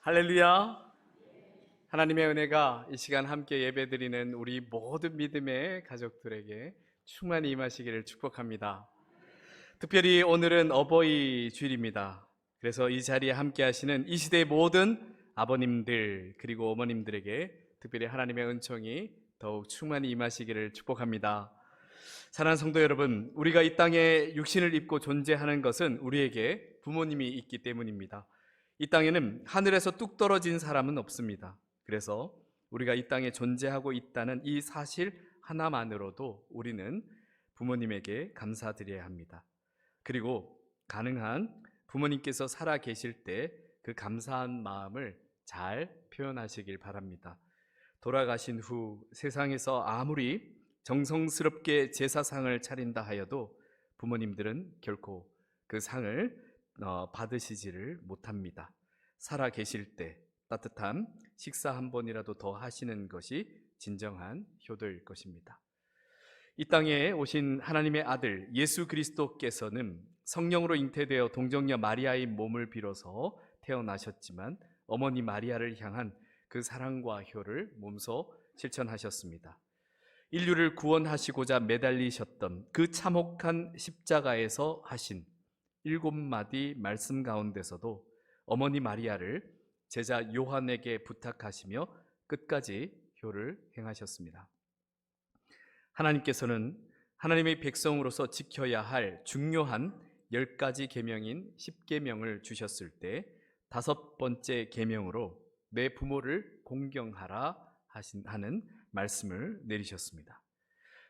할렐루야. 하나님의 은혜가 이 시간 함께 예배드리는 우리 모든 믿음의 가족들에게 충만히 임하시기를 축복합니다. 특별히 오늘은 어버이 주일입니다. 그래서 이 자리에 함께 하시는 이 시대의 모든 아버님들 그리고 어머님들에게 특별히 하나님의 은총이 더욱 충만히 임하시기를 축복합니다. 사랑하는 성도 여러분, 우리가 이 땅에 육신을 입고 존재하는 것은 우리에게 부모님이 있기 때문입니다. 이 땅에는 하늘에서 뚝 떨어진 사람은 없습니다. 그래서 우리가 이 땅에 존재하고 있다는 이 사실 하나만으로도 우리는 부모님에게 감사드려야 합니다. 그리고 가능한 부모님께서 살아 계실 때 그 감사한 마음을 잘 표현하시길 바랍니다. 돌아가신 후 세상에서 아무리 정성스럽게 제사상을 차린다 하여도 부모님들은 결코 그 상을 받으시지를 못합니다. 살아 계실 때 따뜻한 식사 한 번이라도 더 하시는 것이 진정한 효도일 것입니다. 이 땅에 오신 하나님의 아들 예수 그리스도께서는 성령으로 잉태되어 동정녀 마리아의 몸을 빌어서 태어나셨지만 어머니 마리아를 향한 그 사랑과 효를 몸소 실천하셨습니다. 인류를 구원하시고자 매달리셨던 그 참혹한 십자가에서 하신 7마디 말씀 가운데서도 어머니 마리아를 제자 요한에게 부탁하시며 끝까지 효를 행하셨습니다. 하나님께서는 하나님의 백성으로서 지켜야 할 중요한 10가지 계명인 10계명을 주셨을 때 5번째 계명으로 내 부모를 공경하라 하는 말씀을 내리셨습니다.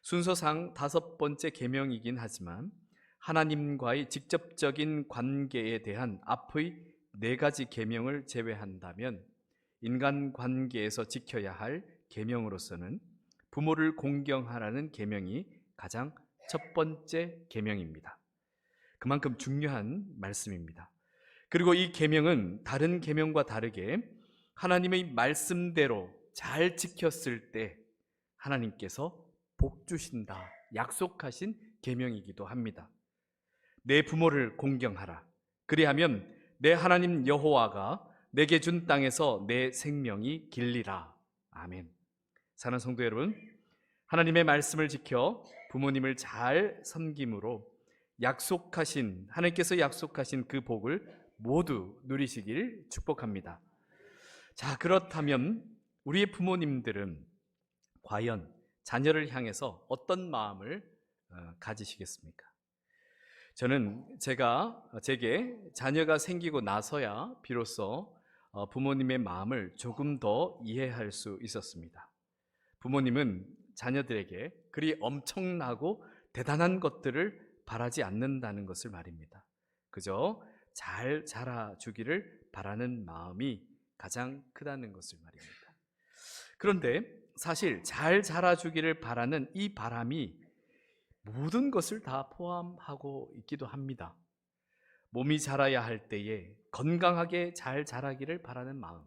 순서상 5번째 계명이긴 하지만 하나님과의 직접적인 관계에 대한 앞의 4가지 계명을 제외한다면 인간 관계에서 지켜야 할 계명으로서는 부모를 공경하라는 계명이 가장 첫 번째 계명입니다. 그만큼 중요한 말씀입니다. 그리고 이 계명은 다른 계명과 다르게 하나님의 말씀대로 잘 지켰을 때 하나님께서 복 주신다 약속하신 계명이기도 합니다. 내 부모를 공경하라. 그리하면 내 하나님 여호와가 내게 준 땅에서 내 생명이 길리라. 아멘. 사랑하는 성도 여러분, 하나님의 말씀을 지켜 부모님을 잘 섬김으로 하나님께서 약속하신 그 복을 모두 누리시길 축복합니다. 자, 그렇다면 우리의 부모님들은 과연 자녀를 향해서 어떤 마음을 가지시겠습니까? 저는 제게 자녀가 생기고 나서야 비로소 부모님의 마음을 조금 더 이해할 수 있었습니다. 부모님은 자녀들에게 그리 엄청나고 대단한 것들을 바라지 않는다는 것을 말입니다. 그저 잘 자라주기를 바라는 마음이 가장 크다는 것을 말입니다. 그런데 사실 잘 자라주기를 바라는 이 바람이 모든 것을 다 포함하고 있기도 합니다. 몸이 자라야 할 때에 건강하게 잘 자라기를 바라는 마음,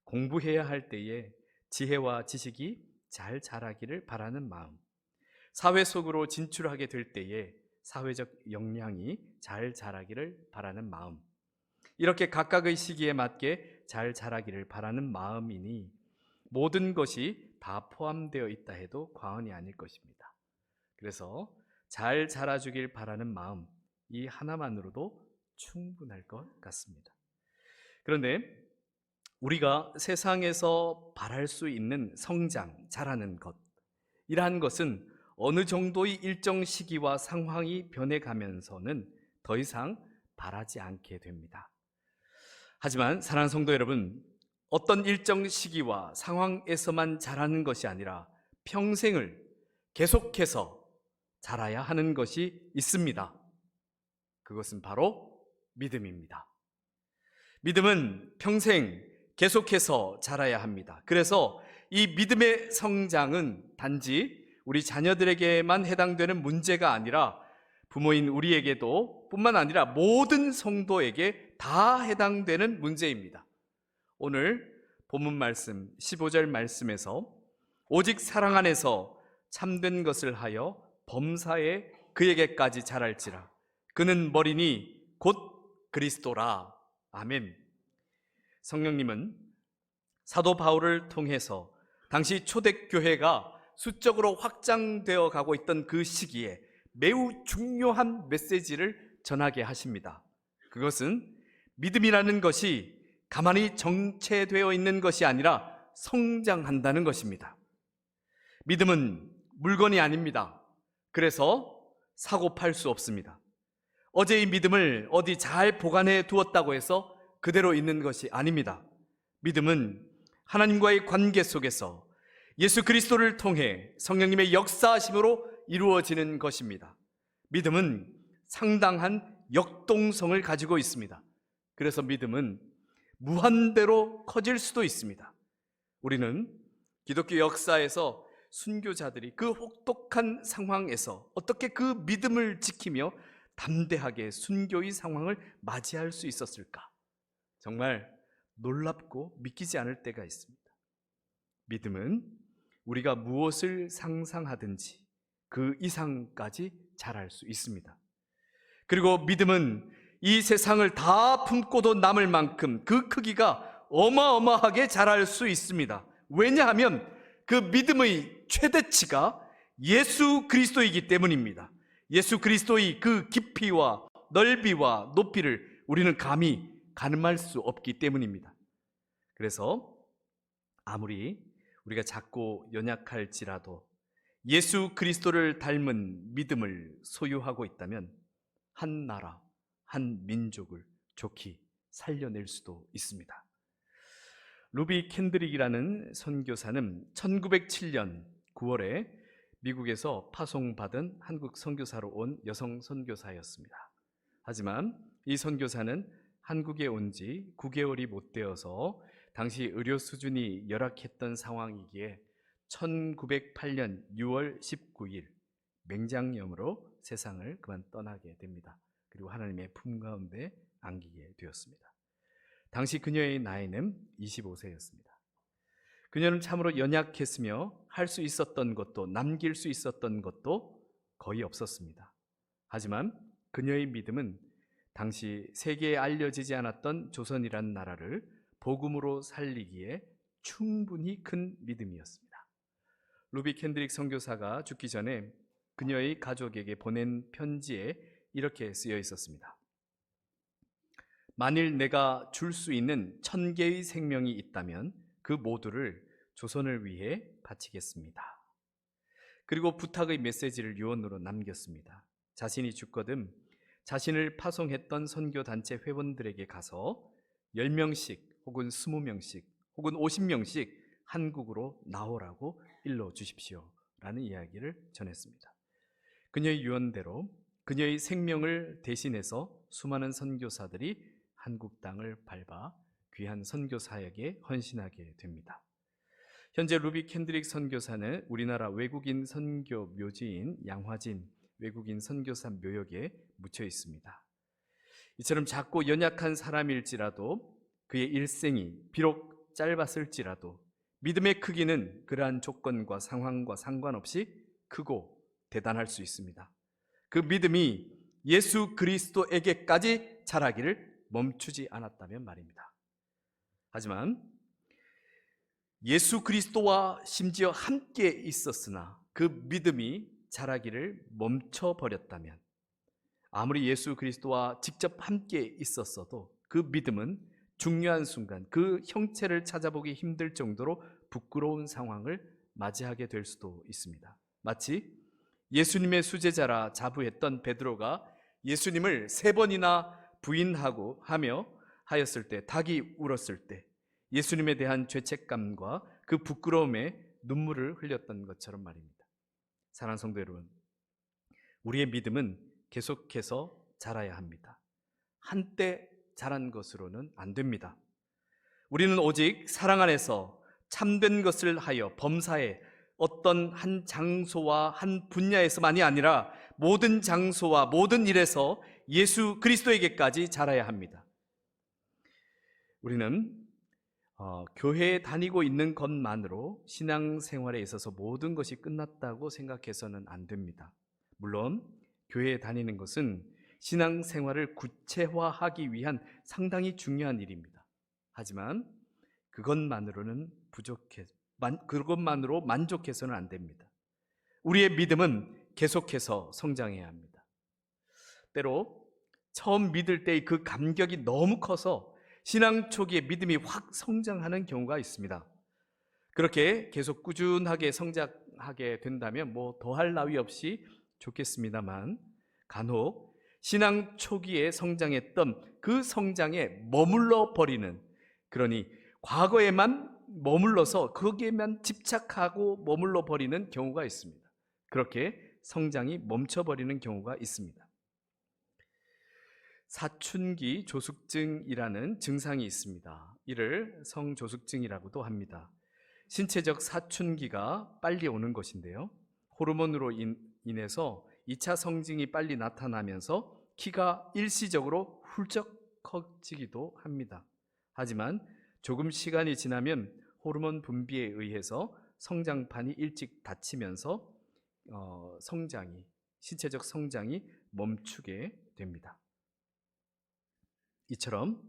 공부해야 할 때에 지혜와 지식이 잘 자라기를 바라는 마음, 사회 속으로 진출하게 될 때에 사회적 역량이 잘 자라기를 바라는 마음, 이렇게 각각의 시기에 맞게 잘 자라기를 바라는 마음이니 모든 것이 다 포함되어 있다 해도 과언이 아닐 것입니다. 그래서 잘 자라주길 바라는 마음, 이 하나만으로도 충분할 것 같습니다. 그런데 우리가 세상에서 바랄 수 있는 성장, 자라는 것, 이러한 것은 어느 정도의 일정 시기와 상황이 변해가면서는 더 이상 바라지 않게 됩니다. 하지만 사랑하는 성도 여러분, 어떤 일정 시기와 상황에서만 자라는 것이 아니라 평생을 계속해서 자라야 하는 것이 있습니다. 그것은 바로 믿음입니다. 믿음은 평생 계속해서 자라야 합니다. 그래서 이 믿음의 성장은 단지 우리 자녀들에게만 해당되는 문제가 아니라 부모인 우리에게도 뿐만 아니라 모든 성도에게 다 해당되는 문제입니다. 오늘 본문 말씀 15절 말씀에서 오직 사랑 안에서 참된 것을 하여 범사에 그에게까지 자랄지라 그는 머리니 곧 그리스도라. 아멘. 성령님은 사도 바울을 통해서 당시 초대교회가 수적으로 확장되어 가고 있던 그 시기에 매우 중요한 메시지를 전하게 하십니다. 그것은 믿음이라는 것이 가만히 정체되어 있는 것이 아니라 성장한다는 것입니다. 믿음은 물건이 아닙니다. 그래서 사고 팔 수 없습니다. 어제의 믿음을 어디 잘 보관해 두었다고 해서 그대로 있는 것이 아닙니다. 믿음은 하나님과의 관계 속에서 예수 그리스도를 통해 성령님의 역사하심으로 이루어지는 것입니다. 믿음은 상당한 역동성을 가지고 있습니다. 그래서 믿음은 무한대로 커질 수도 있습니다. 우리는 기독교 역사에서 순교자들이 그 혹독한 상황에서 어떻게 그 믿음을 지키며 담대하게 순교의 상황을 맞이할 수 있었을까? 정말 놀랍고 믿기지 않을 때가 있습니다. 믿음은 우리가 무엇을 상상하든지 그 이상까지 잘할 수 있습니다. 그리고 믿음은 이 세상을 다 품고도 남을 만큼 그 크기가 어마어마하게 자랄 수 있습니다. 왜냐하면 그 믿음의 최대치가 예수 그리스도이기 때문입니다. 예수 그리스도의 그 깊이와 넓이와 높이를 우리는 감히 가늠할 수 없기 때문입니다. 그래서 아무리 우리가 작고 연약할지라도 예수 그리스도를 닮은 믿음을 소유하고 있다면 한 나라, 한 민족을 좋게 살려낼 수도 있습니다. 루비 켄드릭이라는 선교사는 1907년 9월에 미국에서 파송받은 한국 선교사로 온 여성 선교사였습니다. 하지만 이 선교사는 한국에 온 지 9개월이 못 되어서 당시 의료 수준이 열악했던 상황이기에 1908년 6월 19일 맹장염으로 세상을 그만 떠나게 됩니다. 그리고 하나님의 품 가운데 안기게 되었습니다. 당시 그녀의 나이는 25세였습니다. 그녀는 참으로 연약했으며 할 수 있었던 것도 남길 수 있었던 것도 거의 없었습니다. 하지만 그녀의 믿음은 당시 세계에 알려지지 않았던 조선이라는 나라를 복음으로 살리기에 충분히 큰 믿음이었습니다. 루비 켄드릭 선교사가 죽기 전에 그녀의 가족에게 보낸 편지에 이렇게 쓰여 있었습니다. 만일 내가 줄 수 있는 1000개의 생명이 있다면 그 모두를 조선을 위해 바치겠습니다. 그리고 부탁의 메시지를 유언으로 남겼습니다. 자신이 죽거든 자신을 파송했던 선교단체 회원들에게 가서 10명씩 혹은 20명씩 혹은 50명씩 한국으로 나오라고 일러주십시오 라는 이야기를 전했습니다. 그녀의 유언대로 그녀의 생명을 대신해서 수많은 선교사들이 한국 땅을 밟아 귀한 선교 사역에 헌신하게 됩니다. 현재 루비 켄드릭 선교사는 우리나라 외국인 선교 묘지인 양화진 외국인 선교사 묘역에 묻혀 있습니다. 이처럼 작고 연약한 사람일지라도 그의 일생이 비록 짧았을지라도 믿음의 크기는 그러한 조건과 상황과 상관없이 크고 대단할 수 있습니다. 그 믿음이 예수 그리스도에게까지 자라기를 멈추지 않았다면 말입니다. 하지만 예수 그리스도와 심지어 함께 있었으나 그 믿음이 자라기를 멈춰버렸다면 아무리 예수 그리스도와 직접 함께 있었어도 그 믿음은 중요한 순간 그 형체를 찾아보기 힘들 정도로 부끄러운 상황을 맞이하게 될 수도 있습니다. 마치 예수님의 수제자라 자부했던 베드로가 예수님을 3번이나 부인하고 하였을 때, 닭이 울었을 때 예수님에 대한 죄책감과 그 부끄러움에 눈물을 흘렸던 것처럼 말입니다. 사랑하는 성도 여러분, 우리의 믿음은 계속해서 자라야 합니다. 한때 자란 것으로는 안 됩니다. 우리는 오직 사랑 안에서 참된 것을 하여 범사에 어떤 한 장소와 한 분야에서만이 아니라 모든 장소와 모든 일에서 예수 그리스도에게까지 자라야 합니다. 우리는 교회에 다니고 있는 것만으로 신앙생활에 있어서 모든 것이 끝났다고 생각해서는 안 됩니다. 물론 교회에 다니는 것은 신앙생활을 구체화하기 위한 상당히 중요한 일입니다. 하지만 그것만으로 만족해서는 안 됩니다. 우리의 믿음은 계속해서 성장해야 합니다. 때로 처음 믿을 때의 그 감격이 너무 커서 신앙 초기에 믿음이 확 성장하는 경우가 있습니다. 그렇게 계속 꾸준하게 성장하게 된다면 뭐 더할 나위 없이 좋겠습니다만, 간혹 신앙 초기에 성장했던 그 성장에 머물러 버리는, 그러니 과거에만 머물러서 거기에만 집착하고 머물러 버리는 경우가 있습니다. 그렇게 성장이 멈춰버리는 경우가 있습니다. 사춘기 조숙증이라는 증상이 있습니다. 이를 성조숙증이라고도 합니다. 신체적 사춘기가 빨리 오는 것인데요, 호르몬으로 인해서 2차 성징이 빨리 나타나면서 키가 일시적으로 훌쩍 커지기도 합니다. 하지만 조금 시간이 지나면 호르몬 분비에 의해서 성장판이 일찍 닫히면서 신체적 성장이 멈추게 됩니다. 이처럼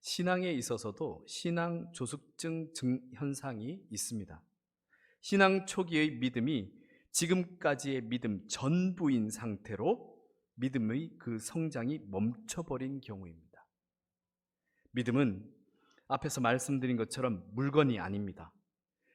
신앙에 있어서도 신앙 조숙증 현상이 있습니다. 신앙 초기의 믿음이 지금까지의 믿음 전부인 상태로 믿음의 그 성장이 멈춰버린 경우입니다. 믿음은 앞에서 말씀드린 것처럼 물건이 아닙니다.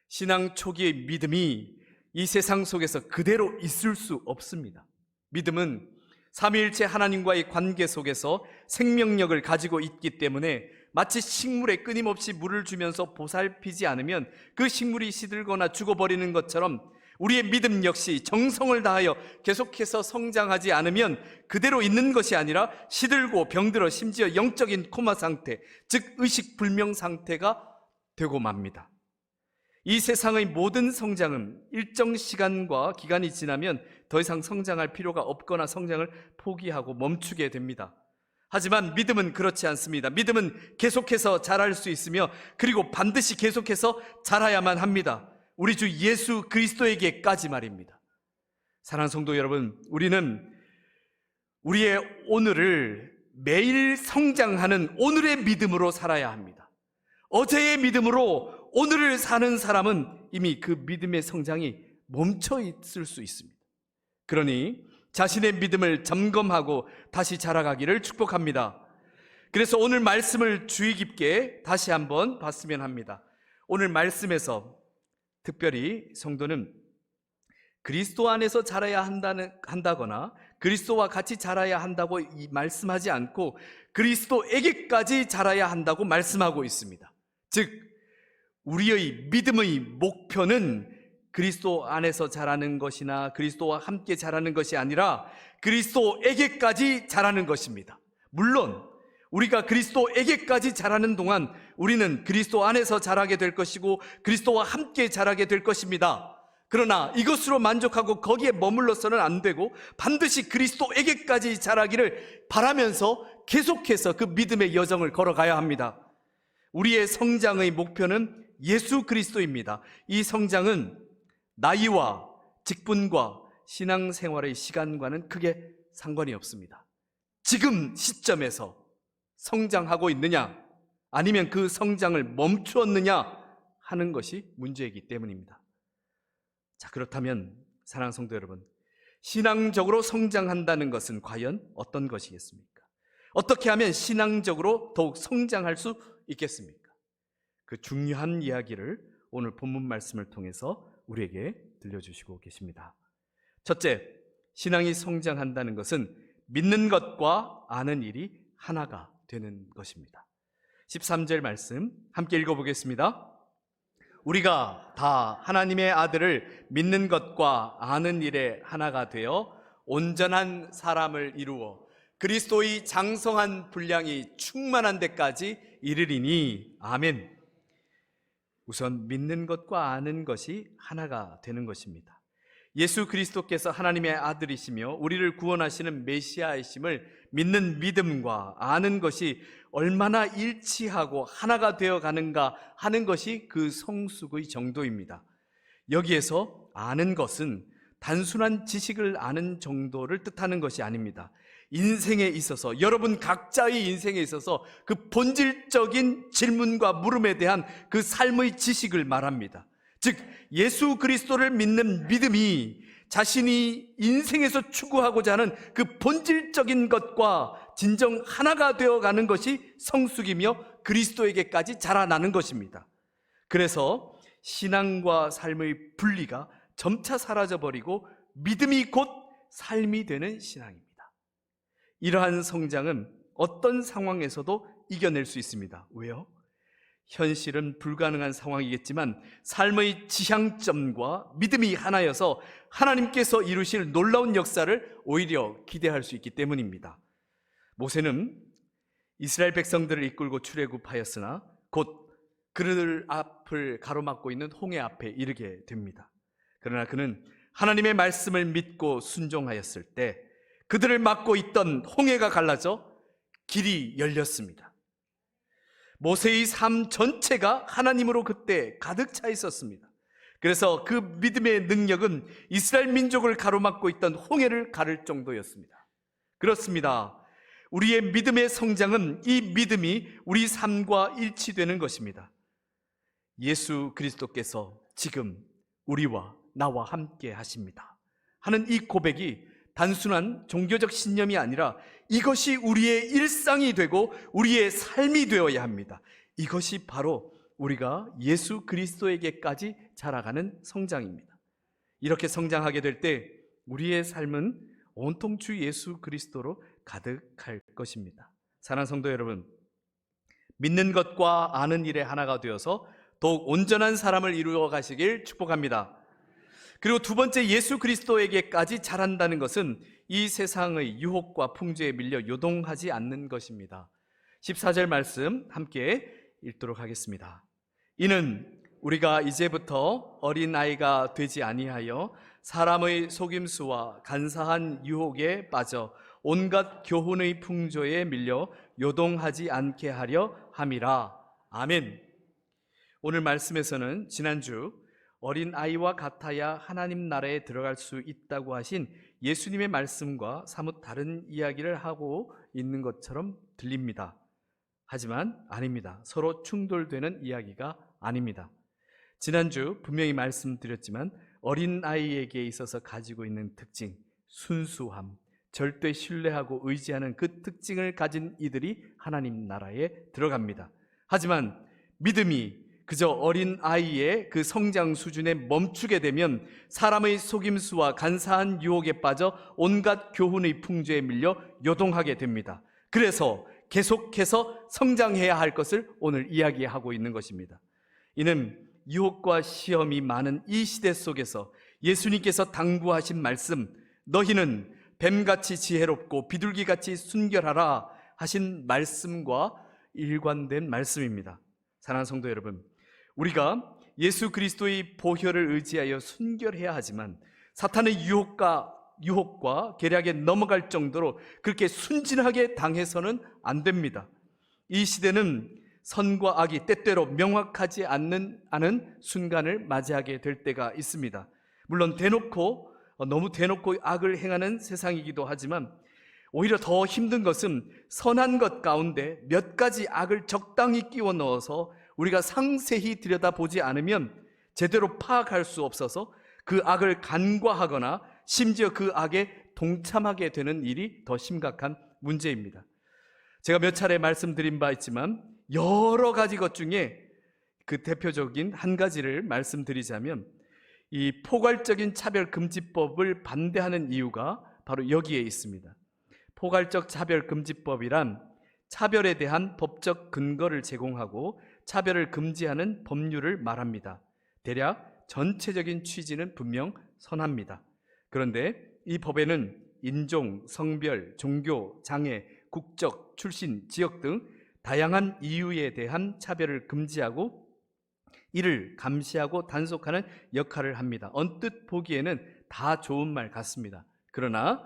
신앙 초기의 믿음이 이 세상 속에서 그대로 있을 수 없습니다. 믿음은 삼위일체 하나님과의 관계 속에서 생명력을 가지고 있기 때문에 마치 식물에 끊임없이 물을 주면서 보살피지 않으면 그 식물이 시들거나 죽어버리는 것처럼 우리의 믿음 역시 정성을 다하여 계속해서 성장하지 않으면 그대로 있는 것이 아니라 시들고 병들어 심지어 영적인 코마 상태, 즉 의식불명 상태가 되고 맙니다. 이 세상의 모든 성장은 일정 시간과 기간이 지나면 더 이상 성장할 필요가 없거나 성장을 포기하고 멈추게 됩니다. 하지만 믿음은 그렇지 않습니다. 믿음은 계속해서 자랄 수 있으며 그리고 반드시 계속해서 자라야만 합니다. 우리 주 예수 그리스도에게까지 말입니다. 사랑하는 성도 여러분, 우리는 우리의 오늘을 매일 성장하는 오늘의 믿음으로 살아야 합니다. 어제의 믿음으로 오늘을 사는 사람은 이미 그 믿음의 성장이 멈춰 있을 수 있습니다. 그러니 자신의 믿음을 점검하고 다시 자라가기를 축복합니다. 그래서 오늘 말씀을 주의 깊게 다시 한번 봤으면 합니다. 오늘 말씀에서 특별히 성도는 그리스도 안에서 자라야 한다거나 그리스도와 같이 자라야 한다고 말씀하지 않고 그리스도에게까지 자라야 한다고 말씀하고 있습니다. 즉 우리의 믿음의 목표는 그리스도 안에서 자라는 것이나 그리스도와 함께 자라는 것이 아니라 그리스도에게까지 자라는 것입니다. 물론 우리가 그리스도에게까지 자라는 동안 우리는 그리스도 안에서 자라게 될 것이고 그리스도와 함께 자라게 될 것입니다. 그러나 이것으로 만족하고 거기에 머물러서는 안 되고 반드시 그리스도에게까지 자라기를 바라면서 계속해서 그 믿음의 여정을 걸어가야 합니다. 우리의 성장의 목표는 예수 그리스도입니다. 이 성장은 나이와 직분과 신앙생활의 시간과는 크게 상관이 없습니다. 지금 시점에서 성장하고 있느냐 아니면 그 성장을 멈추었느냐 하는 것이 문제이기 때문입니다. 자, 그렇다면 사랑하는 성도 여러분, 신앙적으로 성장한다는 것은 과연 어떤 것이겠습니까? 어떻게 하면 신앙적으로 더욱 성장할 수 있겠습니까? 그 중요한 이야기를 오늘 본문 말씀을 통해서 우리에게 들려주시고 계십니다. 첫째, 신앙이 성장한다는 것은 믿는 것과 아는 일이 하나가 되는 것입니다. 13절 말씀 함께 읽어보겠습니다. 우리가 다 하나님의 아들을 믿는 것과 아는 일에 하나가 되어 온전한 사람을 이루어 그리스도의 장성한 분량이 충만한 데까지 이르리니. 아멘. 우선 믿는 것과 아는 것이 하나가 되는 것입니다. 예수 그리스도께서 하나님의 아들이시며 우리를 구원하시는 메시아이심을 믿는 믿음과 아는 것이 얼마나 일치하고 하나가 되어 가는가 하는 것이 그 성숙의 정도입니다. 여기에서 아는 것은 단순한 지식을 아는 정도를 뜻하는 것이 아닙니다. 인생에 있어서, 여러분 각자의 인생에 있어서 그 본질적인 질문과 물음에 대한 그 삶의 지식을 말합니다. 즉 예수 그리스도를 믿는 믿음이 자신이 인생에서 추구하고자 하는 그 본질적인 것과 진정 하나가 되어가는 것이 성숙이며 그리스도에게까지 자라나는 것입니다. 그래서 신앙과 삶의 분리가 점차 사라져버리고 믿음이 곧 삶이 되는 신앙입니다. 이러한 성장은 어떤 상황에서도 이겨낼 수 있습니다. 왜요? 현실은 불가능한 상황이겠지만 삶의 지향점과 믿음이 하나여서 하나님께서 이루실 놀라운 역사를 오히려 기대할 수 있기 때문입니다. 모세는 이스라엘 백성들을 이끌고 출애굽하였으나 곧 그들 앞을 가로막고 있는 홍해 앞에 이르게 됩니다. 그러나 그는 하나님의 말씀을 믿고 순종하였을 때 그들을 막고 있던 홍해가 갈라져 길이 열렸습니다. 모세의 삶 전체가 하나님으로 그때 가득 차 있었습니다. 그래서 그 믿음의 능력은 이스라엘 민족을 가로막고 있던 홍해를 가를 정도였습니다. 그렇습니다. 우리의 믿음의 성장은 이 믿음이 우리 삶과 일치되는 것입니다. 예수 그리스도께서 지금 우리와 나와 함께 하십니다 하는 이 고백이 단순한 종교적 신념이 아니라 이것이 우리의 일상이 되고 우리의 삶이 되어야 합니다. 이것이 바로 우리가 예수 그리스도에게까지 자라가는 성장입니다. 이렇게 성장하게 될 때 우리의 삶은 온통 주 예수 그리스도로 가득할 것입니다. 사랑하는 성도 여러분, 믿는 것과 아는 일의 하나가 되어서 더욱 온전한 사람을 이루어 가시길 축복합니다. 그리고 두 번째, 예수 그리스도에게까지 자란다는 것은 이 세상의 유혹과 풍조에 밀려 요동하지 않는 것입니다. 14절 말씀 함께 읽도록 하겠습니다. 이는 우리가 이제부터 어린아이가 되지 아니하여 사람의 속임수와 간사한 유혹에 빠져 온갖 교훈의 풍조에 밀려 요동하지 않게 하려 함이라. 아멘. 오늘 말씀에서는 지난주 어린아이와 같아야 하나님 나라에 들어갈 수 있다고 하신 예수님의 말씀과 사뭇 다른 이야기를 하고 있는 것처럼 들립니다. 하지만 아닙니다. 서로 충돌되는 이야기가 아닙니다. 지난주 분명히 말씀드렸지만 어린아이에게 있어서 가지고 있는 특징, 순수함, 절대 신뢰하고 의지하는 그 특징을 가진 이들이 하나님 나라에 들어갑니다. 하지만 믿음이 그저 어린아이의 그 성장 수준에 멈추게 되면 사람의 속임수와 간사한 유혹에 빠져 온갖 교훈의 풍조에 밀려 요동하게 됩니다. 그래서 계속해서 성장해야 할 것을 오늘 이야기하고 있는 것입니다. 이는 유혹과 시험이 많은 이 시대 속에서 예수님께서 당부하신 말씀, 너희는 뱀같이 지혜롭고 비둘기같이 순결하라 하신 말씀과 일관된 말씀입니다. 사랑하는 성도 여러분, 우리가 예수 그리스도의 보혈을 의지하여 순결해야 하지만 사탄의 유혹과 계략에 넘어갈 정도로 그렇게 순진하게 당해서는 안 됩니다. 이 시대는 선과 악이 때때로 명확하지 않는 순간을 맞이하게 될 때가 있습니다. 물론 너무 대놓고 악을 행하는 세상이기도 하지만 오히려 더 힘든 것은 선한 것 가운데 몇 가지 악을 적당히 끼워 넣어서 우리가 상세히 들여다보지 않으면 제대로 파악할 수 없어서 그 악을 간과하거나 심지어 그 악에 동참하게 되는 일이 더 심각한 문제입니다. 제가 몇 차례 말씀드린 바 있지만 여러 가지 것 중에 그 대표적인 한 가지를 말씀드리자면 이 포괄적인 차별금지법을 반대하는 이유가 바로 여기에 있습니다. 포괄적 차별금지법이란 차별에 대한 법적 근거를 제공하고 차별을 금지하는 법률을 말합니다. 대략 전체적인 취지는 분명 선합니다. 그런데 이 법에는 인종, 성별, 종교, 장애, 국적, 출신, 지역 등 다양한 이유에 대한 차별을 금지하고 이를 감시하고 단속하는 역할을 합니다. 언뜻 보기에는 다 좋은 말 같습니다. 그러나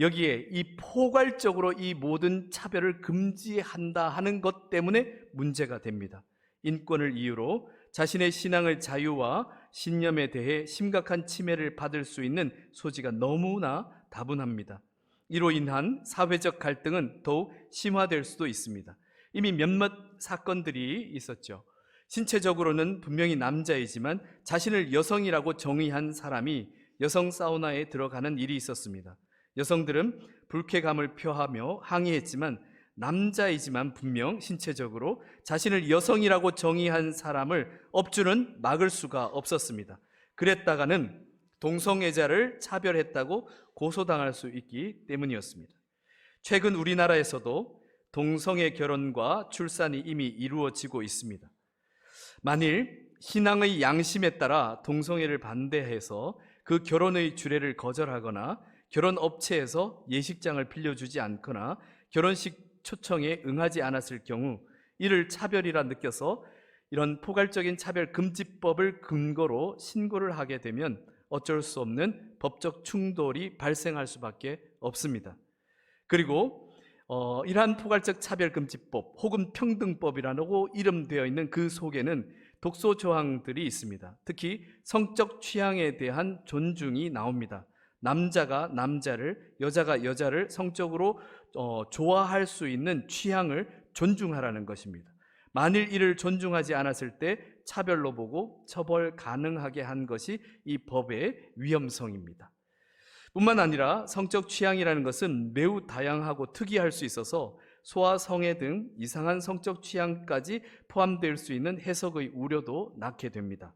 여기에 이 포괄적으로 이 모든 차별을 금지한다 하는 것 때문에 문제가 됩니다. 인권을 이유로 자신의 신앙의 자유와 신념에 대해 심각한 침해를 받을 수 있는 소지가 너무나 다분합니다. 이로 인한 사회적 갈등은 더욱 심화될 수도 있습니다. 이미 몇몇 사건들이 있었죠. 신체적으로는 분명히 남자이지만 자신을 여성이라고 정의한 사람이 여성 사우나에 들어가는 일이 있었습니다. 여성들은 불쾌감을 표하며 항의했지만 남자이지만 분명 신체적으로 자신을 여성이라고 정의한 사람을 업주는 막을 수가 없었습니다. 그랬다가는 동성애자를 차별했다고 고소당할 수 있기 때문이었습니다. 최근 우리나라에서도 동성애 결혼과 출산이 이미 이루어지고 있습니다. 만일 신앙의 양심에 따라 동성애를 반대해서 그 결혼의 주례를 거절하거나 결혼업체에서 예식장을 빌려주지 않거나 결혼식 초청에 응하지 않았을 경우 이를 차별이라 느껴서 이런 포괄적인 차별금지법을 근거로 신고를 하게 되면 어쩔 수 없는 법적 충돌이 발생할 수밖에 없습니다. 그리고 이러한 포괄적 차별금지법 혹은 평등법이라고 이름되어 있는 그 속에는 독소 조항들이 있습니다. 특히 성적 취향에 대한 존중이 나옵니다. 남자가 남자를, 여자가 여자를 성적으로 좋아할 수 있는 취향을 존중하라는 것입니다. 만일 이를 존중하지 않았을 때 차별로 보고 처벌 가능하게 한 것이 이 법의 위험성입니다. 뿐만 아니라 성적 취향이라는 것은 매우 다양하고 특이할 수 있어서 소아 성애 등 이상한 성적 취향까지 포함될 수 있는 해석의 우려도 낳게 됩니다.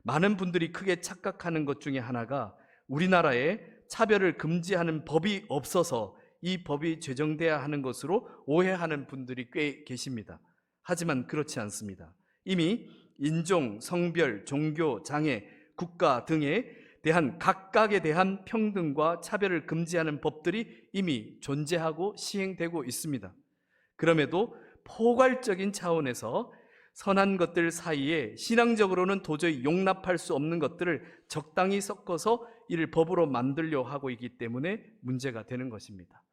많은 분들이 크게 착각하는 것 중에 하나가 우리나라에 차별을 금지하는 법이 없어서 이 법이 제정돼야 하는 것으로 오해하는 분들이 꽤 계십니다. 하지만 그렇지 않습니다. 이미 인종, 성별, 종교, 장애, 국가 등에 대한 각각에 대한 평등과 차별을 금지하는 법들이 이미 존재하고 시행되고 있습니다. 그럼에도 포괄적인 차원에서 선한 것들 사이에 신앙적으로는 도저히 용납할 수 없는 것들을 적당히 섞어서 이를 법으로 만들려 하고 있기 때문에 문제가 되는 것입니다.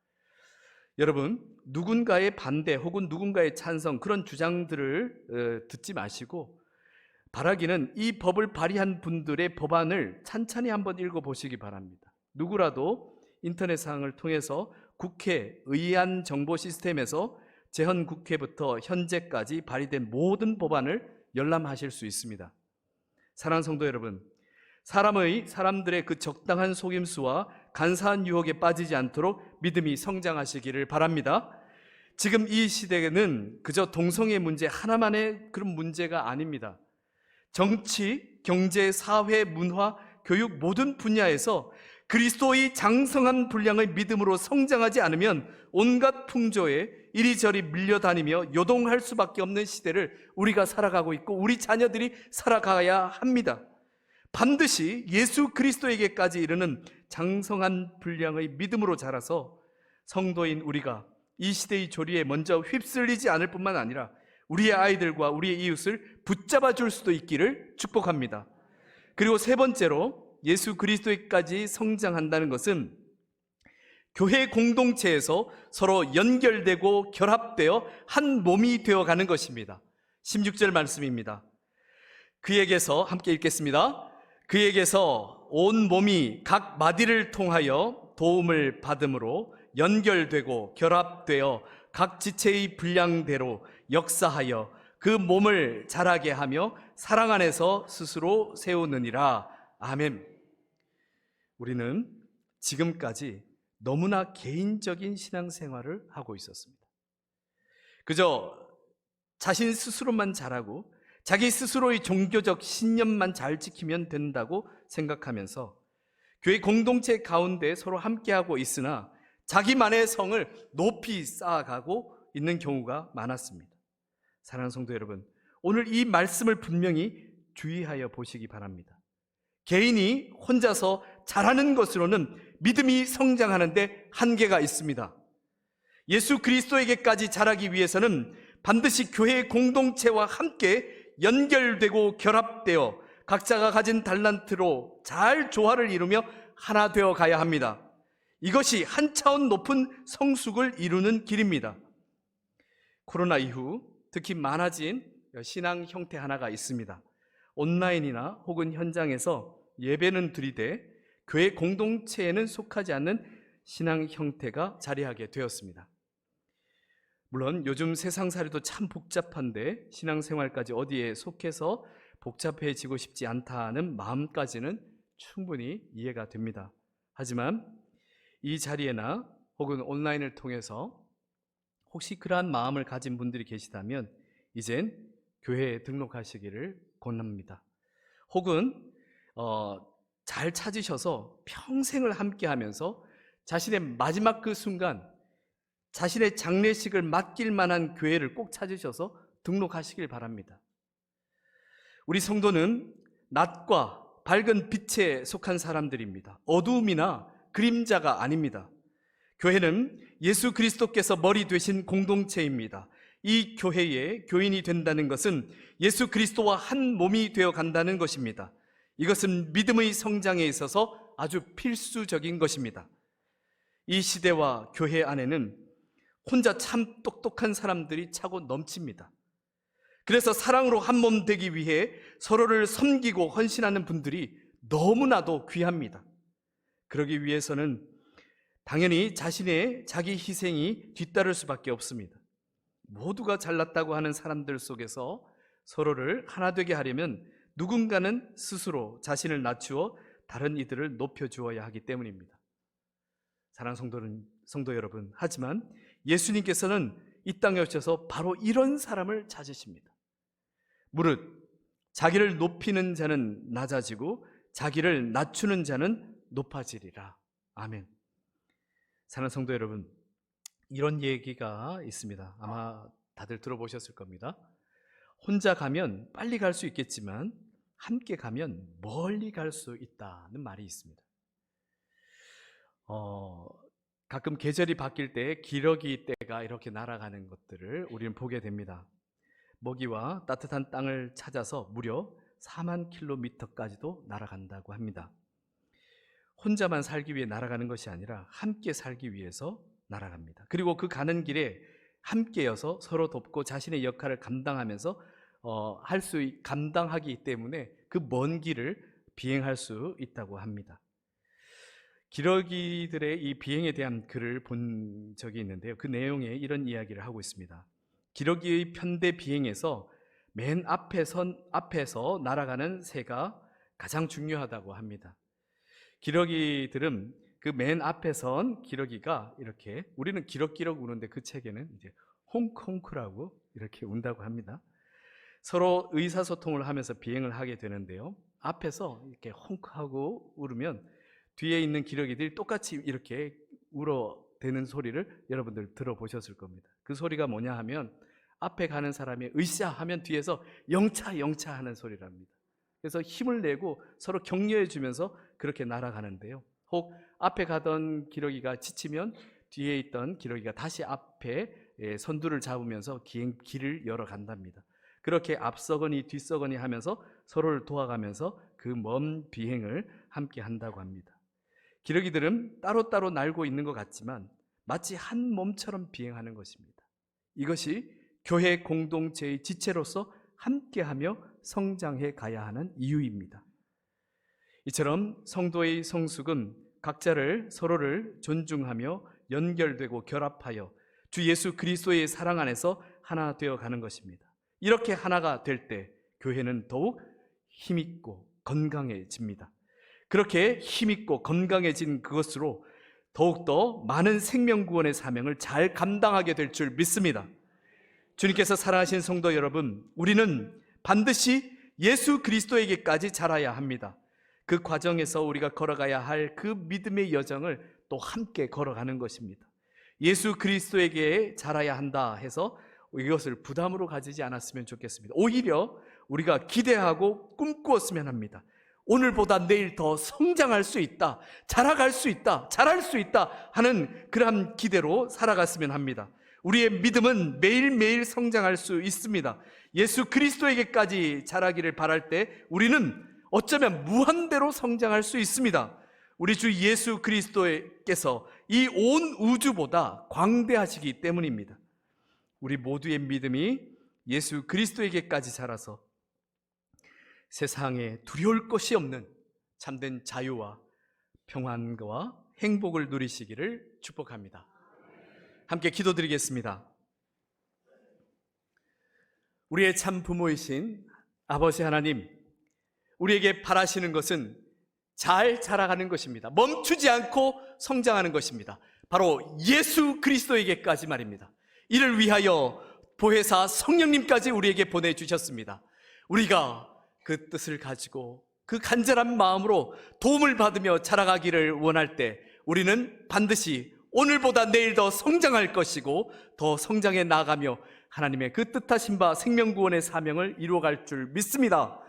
여러분, 누군가의 반대 혹은 누군가의 찬성 그런 주장들을 듣지 마시고 바라기는 이 법을 발의한 분들의 법안을 찬찬히 한번 읽어보시기 바랍니다. 누구라도 인터넷상을 통해서 국회 의안 정보 시스템에서 재헌 국회부터 현재까지 발의된 모든 법안을 열람하실 수 있습니다. 사랑하는 성도 여러분, 사람들의 그 적당한 속임수와 간사한 유혹에 빠지지 않도록 믿음이 성장하시기를 바랍니다. 지금 이 시대에는 그저 동성애 문제 하나만의 그런 문제가 아닙니다. 정치, 경제, 사회, 문화, 교육 모든 분야에서 그리스도의 장성한 분량의 믿음으로 성장하지 않으면 온갖 풍조에 이리저리 밀려다니며 요동할 수밖에 없는 시대를 우리가 살아가고 있고 우리 자녀들이 살아가야 합니다. 반드시 예수 그리스도에게까지 이르는 장성한 분량의 믿음으로 자라서 성도인 우리가 이 시대의 조리에 먼저 휩쓸리지 않을 뿐만 아니라 우리의 아이들과 우리의 이웃을 붙잡아 줄 수도 있기를 축복합니다. 그리고 세 번째로 예수 그리스도에까지 성장한다는 것은 교회 공동체에서 서로 연결되고 결합되어 한 몸이 되어가는 것입니다. 16절 말씀입니다. 그에게서 함께 읽겠습니다. 그에게서 온 몸이 각 마디를 통하여 도움을 받음으로 연결되고 결합되어 각 지체의 분량대로 역사하여 그 몸을 자라게 하며 사랑 안에서 스스로 세우느니라. 아멘. 우리는 지금까지 너무나 개인적인 신앙생활을 하고 있었습니다. 그저 자신 스스로만 잘하고 자기 스스로의 종교적 신념만 잘 지키면 된다고 생각하면서 교회 공동체 가운데 서로 함께하고 있으나 자기만의 성을 높이 쌓아가고 있는 경우가 많았습니다. 사랑하는 성도 여러분, 오늘 이 말씀을 분명히 주의하여 보시기 바랍니다. 개인이 혼자서 잘하는 것으로는 믿음이 성장하는데 한계가 있습니다. 예수 그리스도에게까지 자라기 위해서는 반드시 교회 공동체와 함께 연결되고 결합되어 각자가 가진 달란트로 잘 조화를 이루며 하나 되어 가야 합니다. 이것이 한 차원 높은 성숙을 이루는 길입니다. 코로나 이후 특히 많아진 신앙 형태 하나가 있습니다. 온라인이나 혹은 현장에서 예배는 드리되 교회 공동체에는 속하지 않는 신앙 형태가 자리하게 되었습니다. 물론 요즘 세상살이도 참 복잡한데 신앙생활까지 어디에 속해서 복잡해지고 싶지 않다는 마음까지는 충분히 이해가 됩니다. 하지만 이 자리에나 혹은 온라인을 통해서 혹시 그러한 마음을 가진 분들이 계시다면 이젠 교회에 등록하시기를 권합니다. 혹은 잘 찾으셔서 평생을 함께하면서 자신의 마지막 그 순간 자신의 장례식을 맡길 만한 교회를 꼭 찾으셔서 등록하시길 바랍니다. 우리 성도는 낮과 밝은 빛에 속한 사람들입니다. 어두움이나 그림자가 아닙니다. 교회는 예수 그리스도께서 머리 되신 공동체입니다. 이 교회의 교인이 된다는 것은 예수 그리스도와 한 몸이 되어 간다는 것입니다. 이것은 믿음의 성장에 있어서 아주 필수적인 것입니다. 이 시대와 교회 안에는 혼자 참 똑똑한 사람들이 차고 넘칩니다. 그래서 사랑으로 한 몸 되기 위해 서로를 섬기고 헌신하는 분들이 너무나도 귀합니다. 그러기 위해서는 당연히 자신의 자기 희생이 뒤따를 수밖에 없습니다. 모두가 잘났다고 하는 사람들 속에서 서로를 하나 되게 하려면 누군가는 스스로 자신을 낮추어 다른 이들을 높여주어야 하기 때문입니다. 사랑하는 성도 여러분, 하지만 예수님께서는 이 땅에 오셔서 바로 이런 사람을 찾으십니다. 무릇 자기를 높이는 자는 낮아지고 자기를 낮추는 자는 높아지리라. 아멘. 사랑하는 성도 여러분, 이런 얘기가 있습니다. 아마 다들 들어보셨을 겁니다. 혼자 가면 빨리 갈 수 있겠지만 함께 가면 멀리 갈 수 있다는 말이 있습니다. 가끔 계절이 바뀔 때 기러기 떼가 이렇게 날아가는 것들을 우리는 보게 됩니다. 먹이와 따뜻한 땅을 찾아서 무려 4만 킬로미터까지도 날아간다고 합니다. 혼자만 살기 위해 날아가는 것이 아니라 함께 살기 위해서 날아갑니다. 그리고 그 가는 길에 함께여서 서로 돕고 자신의 역할을 감당하면서 감당하기 때문에 그 먼 길을 비행할 수 있다고 합니다. 기러기들의 이 비행에 대한 글을 본 적이 있는데요. 그 내용에 이런 이야기를 하고 있습니다. 기러기의 편대 비행에서 맨 앞에서 날아가는 새가 가장 중요하다고 합니다. 기러기들은 그 맨 앞에 선 기러기가 이렇게, 우리는 기럭기럭 우는데 그 책에는 이제 홍콩크라고 이렇게 운다고 합니다. 서로 의사소통을 하면서 비행을 하게 되는데요. 앞에서 이렇게 홍크하고 울으면 뒤에 있는 기러기들이 똑같이 이렇게 울어대는 소리를 여러분들 들어보셨을 겁니다. 그 소리가 뭐냐 하면 앞에 가는 사람이 으쌰 하면 뒤에서 영차 하는 소리랍니다. 그래서 힘을 내고 서로 격려해 주면서 그렇게 날아가는데요. 혹 앞에 가던 기러기가 지치면 뒤에 있던 기러기가 다시 앞에 선두를 잡으면서 길을 열어간답니다. 그렇게 앞서거니 뒤서거니 하면서 서로를 도와가면서 그 먼 비행을 함께 한다고 합니다. 기러기들은 따로따로 날고 있는 것 같지만 마치 한 몸처럼 비행하는 것입니다. 이것이 교회 공동체의 지체로서 함께하며 성장해 가야 하는 이유입니다. 이처럼 성도의 성숙은 각자를 서로를 존중하며 연결되고 결합하여 주 예수 그리스도의 사랑 안에서 하나 되어 가는 것입니다. 이렇게 하나가 될 때 교회는 더욱 힘있고 건강해집니다. 그렇게 힘있고 건강해진 그것으로 더욱더 많은 생명구원의 사명을 잘 감당하게 될 줄 믿습니다. 주님께서 사랑하신 성도 여러분, 우리는 반드시 예수 그리스도에게까지 자라야 합니다. 그 과정에서 우리가 걸어가야 할 그 믿음의 여정을 또 함께 걸어가는 것입니다. 예수 그리스도에게 자라야 한다 해서 이것을 부담으로 가지지 않았으면 좋겠습니다. 오히려 우리가 기대하고 꿈꾸었으면 합니다. 오늘보다 내일 더 성장할 수 있다, 자라갈 수 있다, 잘할 수 있다 하는 그러한 기대로 살아갔으면 합니다. 우리의 믿음은 매일매일 성장할 수 있습니다. 예수 그리스도에게까지 자라기를 바랄 때 우리는 어쩌면 무한대로 성장할 수 있습니다. 우리 주 예수 그리스도께서 이 온 우주보다 광대하시기 때문입니다. 우리 모두의 믿음이 예수 그리스도에게까지 자라서 세상에 두려울 것이 없는 참된 자유와 평안과 행복을 누리시기를 축복합니다. 함께 기도드리겠습니다. 우리의 참 부모이신 아버지 하나님, 우리에게 바라시는 것은 잘 자라가는 것입니다. 멈추지 않고 성장하는 것입니다. 바로 예수 그리스도에게까지 말입니다. 이를 위하여 보혜사 성령님까지 우리에게 보내주셨습니다. 우리가 그 뜻을 가지고 그 간절한 마음으로 도움을 받으며 자라가기를 원할 때 우리는 반드시 오늘보다 내일 더 성장할 것이고 더 성장해 나가며 하나님의 그 뜻하신 바 생명구원의 사명을 이루어갈 줄 믿습니다.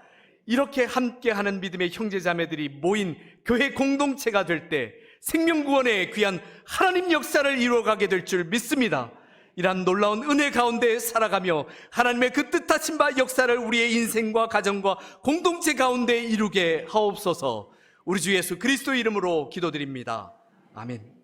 이렇게 함께하는 믿음의 형제자매들이 모인 교회 공동체가 될 때 생명구원의 귀한 하나님 역사를 이루어가게 될 줄 믿습니다. 이러한 놀라운 은혜 가운데 살아가며 하나님의 그 뜻하신 바 역사를 우리의 인생과 가정과 공동체 가운데 이루게 하옵소서. 우리 주 예수 그리스도 이름으로 기도드립니다. 아멘.